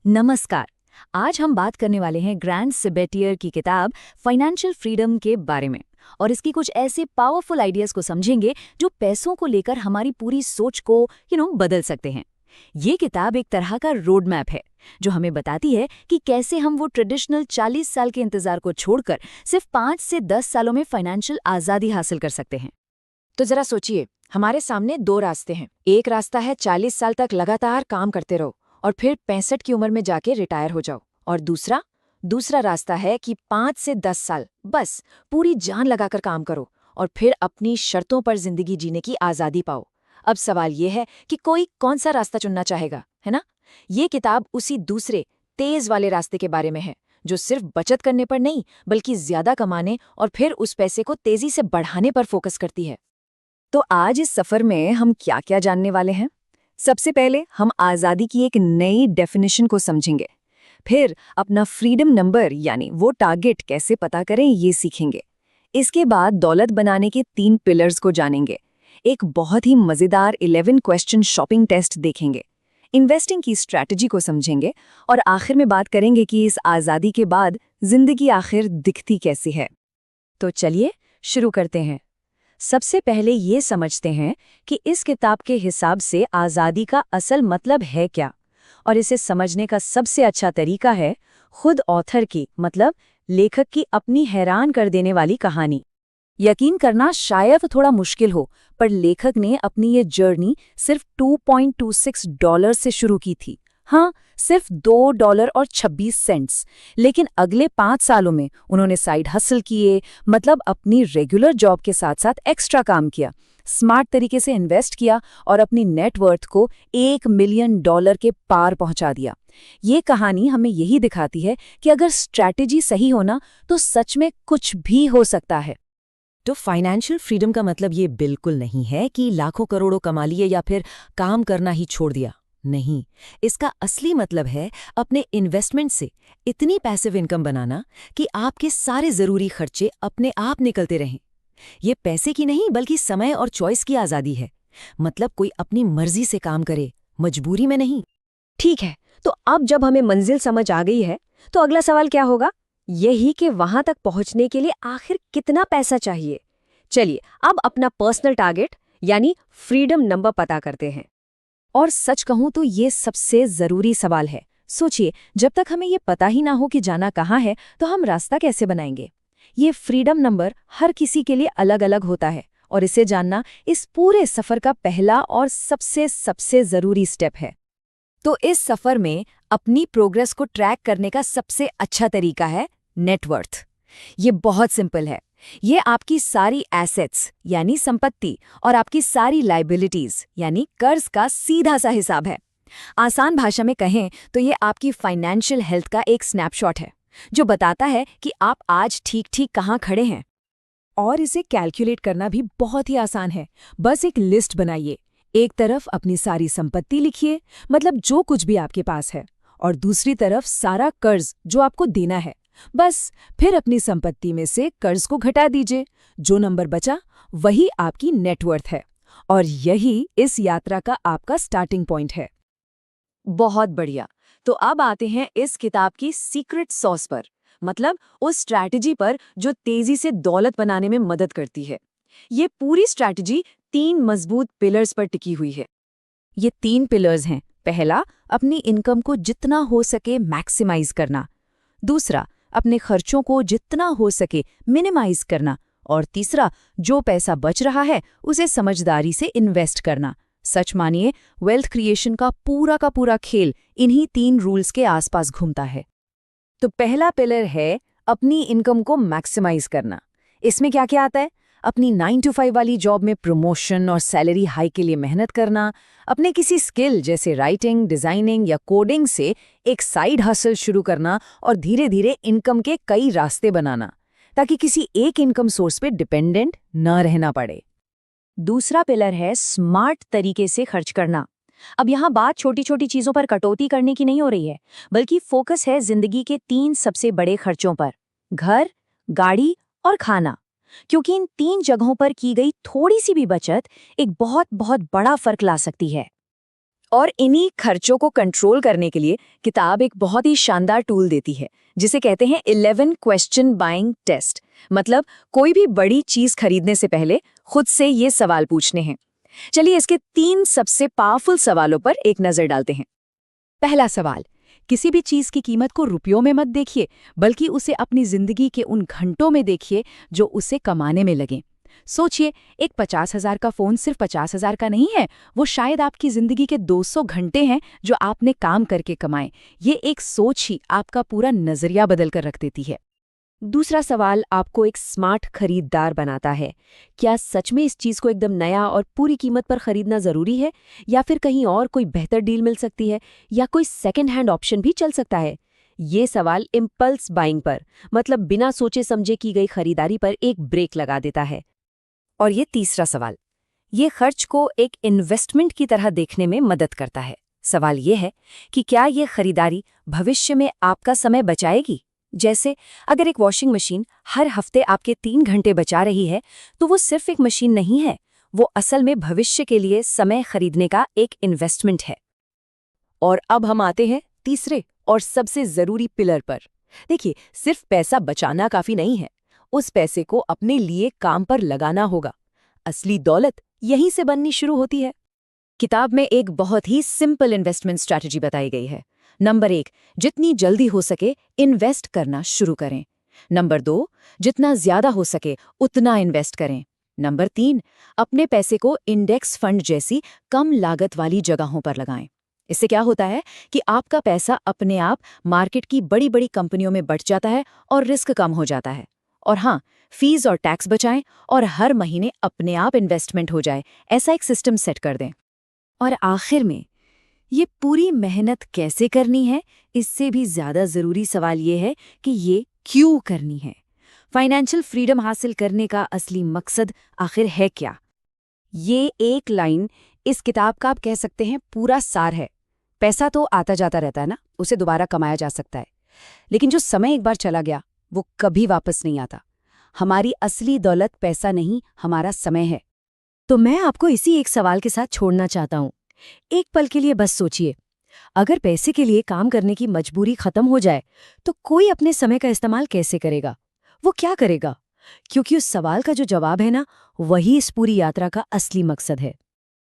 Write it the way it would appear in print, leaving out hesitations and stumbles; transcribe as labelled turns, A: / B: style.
A: नमस्कार। आज हम बात करने वाले हैं ग्रैंड सेबेटियर की किताब फाइनेंशियल फ्रीडम के बारे में और इसकी कुछ ऐसे पावरफुल आइडियाज को समझेंगे जो पैसों को लेकर हमारी पूरी सोच को बदल सकते हैं। ये किताब एक तरह का रोड मैप है जो हमें बताती है कि कैसे हम वो ट्रेडिशनल 40 साल के इंतजार को छोड़कर सिर्फ 5 से 10 सालों में फाइनेंशियल आज़ादी हासिल कर सकते हैं।
B: तो जरा सोचिए, हमारे सामने दो रास्ते हैं। एक रास्ता है 40 साल तक लगातार काम करते रहो और फिर 65 की उम्र में जाके रिटायर हो जाओ। और दूसरा रास्ता है कि 5 से 10 साल बस पूरी जान लगाकर काम करो और फिर अपनी शर्तों पर जिंदगी जीने की आज़ादी पाओ। अब सवाल ये है कि कोई कौन सा रास्ता चुनना चाहेगा, है ना? ये किताब उसी दूसरे तेज वाले रास्ते के बारे में है, जो सिर्फ बचत करने पर नहीं बल्कि ज्यादा कमाने और फिर उस पैसे को तेजी से बढ़ाने पर फोकस करती है।
A: तो आज इस सफर में हम क्या क्या जानने वाले हैं? सबसे पहले हम आज़ादी की एक नई डेफिनेशन को समझेंगे। फिर अपना फ्रीडम नंबर यानी वो टारगेट कैसे पता करें ये सीखेंगे। इसके बाद दौलत बनाने के 3 पिलर्स को जानेंगे। एक बहुत ही मज़ेदार 11 क्वेश्चन शॉपिंग टेस्ट देखेंगे। इन्वेस्टिंग की स्ट्रैटेजी को समझेंगे और आखिर में बात करेंगे कि इस आज़ादी के बाद जिंदगी आखिर दिखती कैसी है। तो चलिए शुरू करते हैं। सबसे पहले ये समझते हैं कि इस किताब के हिसाब से आज़ादी का असल मतलब है क्या, और इसे समझने का सबसे अच्छा तरीका है खुद ऑथर की मतलब लेखक की अपनी हैरान कर देने वाली कहानी। यकीन करना शायद थोड़ा मुश्किल हो, पर लेखक ने अपनी ये जर्नी सिर्फ $2.26 से शुरू की थी। हाँ, सिर्फ $2.26, लेकिन अगले 5 सालों में उन्होंने साइड हसल किए, मतलब अपनी रेगुलर जॉब के साथ साथ एक्स्ट्रा काम किया, स्मार्ट तरीके से इन्वेस्ट किया और अपनी नेटवर्थ को $1 मिलियन के पार पहुंचा दिया। ये कहानी हमें यही दिखाती है कि अगर स्ट्रैटेजी सही हो ना तो सच में कुछ भी हो सकता है।
B: तो फाइनेंशियल फ्रीडम का मतलब ये बिल्कुल नहीं है कि लाखों करोड़ों कमा लिए या फिर काम करना ही छोड़ दिया। नहीं, इसका असली मतलब है अपने इन्वेस्टमेंट से इतनी पैसिव इनकम बनाना कि आपके सारे जरूरी खर्चे अपने आप निकलते रहें। ये पैसे की नहीं बल्कि समय और चॉइस की आज़ादी है। मतलब कोई अपनी मर्जी से काम करे, मजबूरी में नहीं।
C: ठीक है, तो अब जब हमें मंजिल समझ आ गई है तो अगला सवाल क्या होगा? यही कि वहां तक पहुंचने के लिए आखिर कितना पैसा चाहिए। चलिए अब अपना पर्सनल टारगेट यानी फ्रीडम नंबर पता करते हैं।
A: और सच कहूं तो ये सबसे जरूरी सवाल है। सोचिए, जब तक हमें ये पता ही ना हो कि जाना कहाँ है तो हम रास्ता कैसे बनाएंगे? ये फ्रीडम नंबर हर किसी के लिए अलग अलग होता है और इसे जानना इस पूरे सफर का पहला और सबसे जरूरी स्टेप है। तो इस सफर में अपनी प्रोग्रेस को ट्रैक करने का सबसे अच्छा तरीका है नेटवर्थ। ये बहुत सिंपल है। ये आपकी सारी एसेट्स यानी संपत्ति और आपकी सारी लाइबिलिटीज यानी कर्ज का सीधा सा हिसाब है। आसान भाषा में कहें तो ये आपकी फाइनेंशियल हेल्थ का एक स्नैपशॉट है जो बताता है कि आप आज ठीक कहाँ खड़े हैं। और इसे कैलकुलेट करना भी बहुत ही आसान है। बस एक लिस्ट बनाइए। एक तरफ अपनी सारी संपत्ति लिखिए, मतलब जो कुछ भी आपके पास है, और दूसरी तरफ सारा कर्ज जो आपको देना है। बस फिर अपनी संपत्ति में से कर्ज को घटा दीजिए। जो नंबर बचा वही आपकी नेटवर्थ है और यही इस यात्रा का आपका स्टार्टिंग पॉइंट है। बहुत बढ़िया। तो अब आते हैं इस किताब की सीक्रेट सॉस पर, मतलब उस स्ट्रैटेजी पर जो तेजी से दौलत बनाने में मदद करती है। ये पूरी स्ट्रैटेजी 3 मजबूत पिलर्स पर टिकी हुई है। ये 3 पिलर्स हैं। पहला, अपनी इनकम को जितना हो सके मैक्सिमाइज करना। दूसरा, अपने खर्चों को जितना हो सके मिनिमाइज करना। और तीसरा, जो पैसा बच रहा है उसे समझदारी से इन्वेस्ट करना। सच मानिए, वेल्थ क्रिएशन का पूरा खेल इन्हीं 3 रूल्स के आसपास घूमता है। तो पहला पिलर है अपनी इनकम को मैक्सिमाइज करना। इसमें क्या क्या आता है? अपनी 9 to 5 वाली जॉब में प्रमोशन और सैलरी हाई के लिए मेहनत करना, अपने किसी स्किल जैसे राइटिंग, डिजाइनिंग या कोडिंग से एक साइड हसल शुरू करना और धीरे धीरे इनकम के कई रास्ते बनाना ताकि किसी एक इनकम सोर्स पे डिपेंडेंट न रहना पड़े। दूसरा पिलर है स्मार्ट तरीके से खर्च करना। अब यहाँ बात छोटी छोटी चीजों पर कटौती करने की नहीं हो रही है, बल्कि फोकस है जिंदगी के 3 सबसे बड़े खर्चों पर: घर, गाड़ी और खाना। क्योंकि इन 3 जगहों पर की गई थोड़ी सी भी बचत एक बहुत बड़ा फर्क ला सकती है।
B: और इन्हीं खर्चों को कंट्रोल करने के लिए किताब एक बहुत ही शानदार टूल देती है जिसे कहते हैं 11 क्वेश्चन बाइंग टेस्ट। मतलब कोई भी बड़ी चीज खरीदने से पहले खुद से ये सवाल पूछने हैं। चलिए इसके 3 सबसे पावरफुल सवालों पर एक नजर डालते हैं।
A: पहला सवाल, किसी भी चीज की कीमत को रुपयों में मत देखिए, बल्कि उसे अपनी जिंदगी के उन घंटों में देखिए जो उसे कमाने में लगे। सोचिए, एक 50,000 का फोन सिर्फ 50,000 का नहीं है, वो शायद आपकी जिंदगी के 200 घंटे हैं जो आपने काम करके कमाए। ये एक सोच ही आपका पूरा नजरिया बदल कर रख देती है।
C: दूसरा सवाल आपको एक स्मार्ट खरीदार बनाता है। क्या सच में इस चीज को एकदम नया और पूरी कीमत पर खरीदना जरूरी है, या फिर कहीं और कोई बेहतर डील मिल सकती है, या कोई सेकंड हैंड ऑप्शन भी चल सकता है? ये सवाल इम्पल्स बाइंग पर, मतलब बिना सोचे समझे की गई खरीदारी पर एक ब्रेक लगा देता है।
B: और ये तीसरा सवाल, ये खर्च को एक इन्वेस्टमेंट की तरह देखने में मदद करता है। सवाल ये है कि क्या ये खरीदारी भविष्य में आपका समय बचाएगी? जैसे अगर एक वॉशिंग मशीन हर हफ्ते आपके 3 घंटे बचा रही है, तो वो सिर्फ एक मशीन नहीं है, वो असल में भविष्य के लिए समय खरीदने का एक इन्वेस्टमेंट है।
A: और अब हम आते हैं तीसरे और सबसे जरूरी पिलर पर। देखिए, सिर्फ पैसा बचाना काफी नहीं है, उस पैसे को अपने लिए काम पर लगाना होगा। असली दौलत यहीं से बननी शुरू होती है।
B: किताब में एक बहुत ही सिंपल इन्वेस्टमेंट स्ट्रैटेजी बताई गई है। नंबर 1, जितनी जल्दी हो सके इन्वेस्ट करना शुरू करें। नंबर 2, जितना ज्यादा हो सके उतना इन्वेस्ट करें। नंबर 3, अपने पैसे को इंडेक्स फंड जैसी कम लागत वाली जगहों पर लगाएं। इससे क्या होता है कि आपका पैसा अपने आप मार्केट की बड़ी बड़ी कंपनियों में बढ़ जाता है और रिस्क कम हो जाता है। और हाँ, फीस और टैक्स बचाएं और हर महीने अपने आप इन्वेस्टमेंट हो जाए, ऐसा एक सिस्टम सेट कर दें। और आखिर में, ये पूरी मेहनत कैसे करनी है, इससे भी ज्यादा जरूरी सवाल ये है कि ये क्यों करनी है। फाइनेंशियल फ्रीडम हासिल करने का असली मकसद आखिर है क्या? ये एक लाइन इस किताब का आप कह सकते हैं पूरा सार है। पैसा तो आता जाता रहता है ना, उसे दोबारा कमाया जा सकता है, लेकिन जो समय एक बार चला गया वो कभी वापस नहीं आता। हमारी असली दौलत पैसा नहीं, हमारा समय है।
C: तो मैं आपको इसी एक सवाल के साथ छोड़ना चाहता हूँ। एक पल के लिए बस सोचिए, अगर पैसे के लिए काम करने की मजबूरी खत्म हो जाए तो कोई अपने समय का इस्तेमाल कैसे करेगा? वो क्या करेगा? क्योंकि उस सवाल का जो जवाब है ना, वही इस पूरी यात्रा का असली मकसद है।